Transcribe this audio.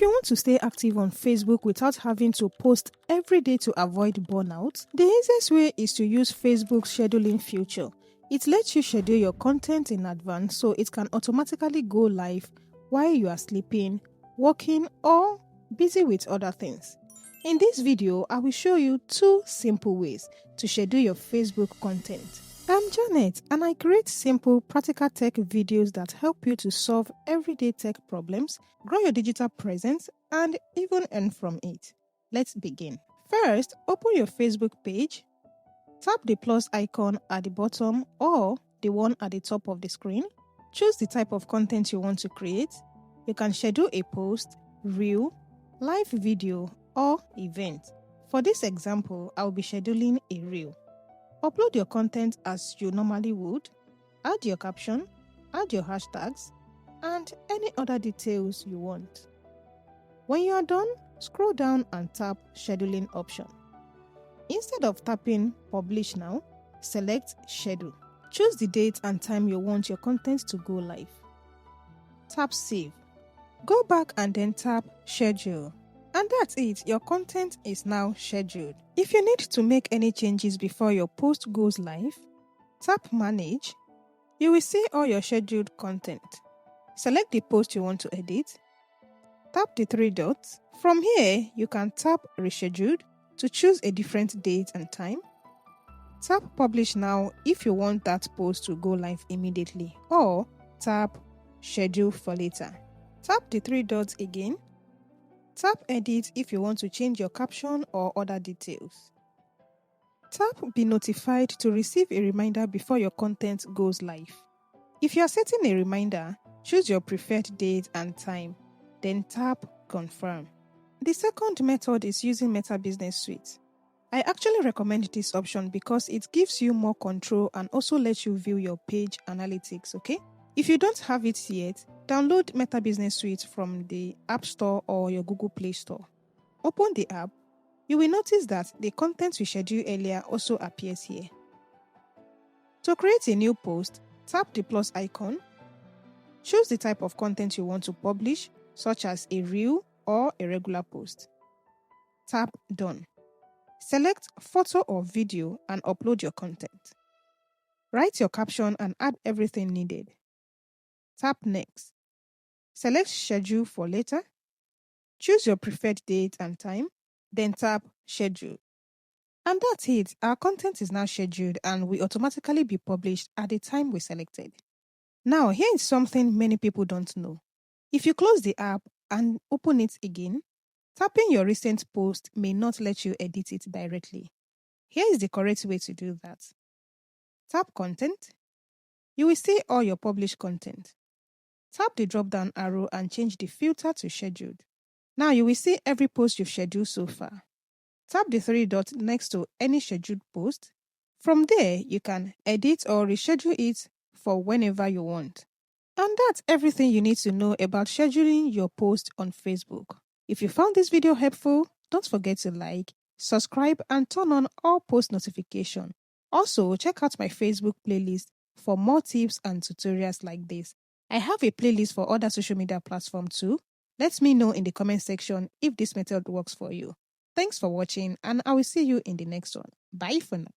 If you want to stay active on Facebook without having to post every day to avoid burnout, the easiest way is to use Facebook's scheduling feature. It lets you schedule your content in advance so it can automatically go live while you are sleeping, working, or busy with other things. In this video, I will show you 2 simple ways to schedule your Facebook content. I'm Janet, and I create simple, practical tech videos that help you to solve everyday tech problems, grow your digital presence, and even earn from it. Let's begin. First, open your Facebook page. Tap the plus icon at the bottom or the one at the top of the screen. Choose the type of content you want to create. You can schedule a post, reel, live video, or event. For this example, I will be scheduling a reel. Upload your content as you normally would. Add your caption, add your hashtags, and any other details you want. When you are done, scroll down and tap Scheduling option. Instead of tapping Publish Now, select Schedule. Choose the date and time you want your content to go live. Tap Save. Go back and then tap Schedule. And that's it, your content is now scheduled. If you need to make any changes before your post goes live, tap Manage. You will see all your scheduled content. Select the post you want to edit. Tap the 3 dots. From here, you can tap Reschedule to choose a different date and time. Tap Publish Now if you want that post to go live immediately, or tap Schedule for later. Tap the 3 dots again. Tap Edit if you want to change your caption or other details. Tap Be Notified to receive a reminder before your content goes live. If you are setting a reminder, choose your preferred date and time, then tap Confirm. The second method is using Meta Business Suite. I actually recommend this option because it gives you more control and also lets you view your page analytics, okay? If you don't have it yet, download Meta Business Suite from the App Store or your Google Play Store. Open the app. You will notice that the content we scheduled earlier also appears here. To create a new post, tap the plus icon. Choose the type of content you want to publish, such as a reel or a regular post. Tap Done. Select photo or video and upload your content. Write your caption and add everything needed. Tap Next. Select Schedule for later. Choose your preferred date and time, then tap Schedule. And that's it. Our content is now scheduled and will automatically be published at the time we selected. Now, here is something many people don't know. If you close the app and open it again, tapping your recent post may not let you edit it directly. Here is the correct way to do that. Tap Content. You will see all your published content. Tap the drop-down arrow and change the filter to Scheduled. Now you will see every post you've scheduled so far. Tap the 3 dots next to any scheduled post. From there, you can edit or reschedule it for whenever you want. And that's everything you need to know about scheduling your post on Facebook. If you found this video helpful, don't forget to like, subscribe, and turn on all post notifications. Also, check out my Facebook playlist for more tips and tutorials like this. I have a playlist for other social media platforms too. Let me know in the comment section if this method works for you. Thanks for watching, and I will see you in the next one. Bye for now.